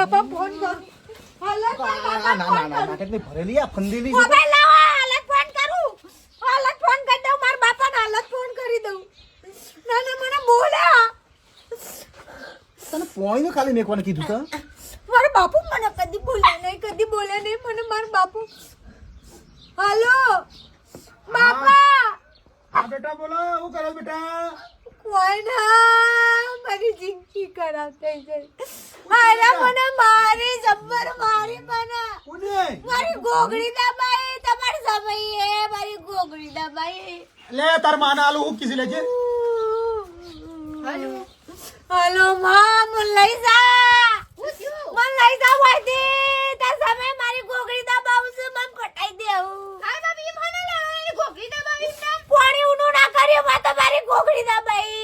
બાપા ફોન કર હાલત ના કેટલી ભરેલી આ ફંદીલી મોબાઈલ લાવો હાલત ફોન કરું હાલત ફોન કરી દઉં માર બાપાને હાલત ફોન કરી દઉં ના મને બોલ્યા તને પોણી ખાલી મેકવાનું કીધું તો મારા બાપુ મને કદી બોલે નહીં મને મારા બાપુ હાલો બાપા હા બેટા બોલો શું કરો બેટા કોઈ ના મારી જિંદગી ખરાબ થઈ ગઈ અરે મને મારી જબ્બર મારી મને કોને મારી ગોગડી દબાઈ તમારી સમયે મારી ગોગડી દબાઈ લે તાર માને આલુ હું કીધી લેજે હાલો માં મને લઈ જા વાયદી તાર સમય મારી ગોગડી દબાવું છે મને પટાઈ દેવું હા બાબી મને લાવવાની ગોગડી દબાવી પાણી ઉનું ના કર્યું માં તમારી ગોગડી દબાઈ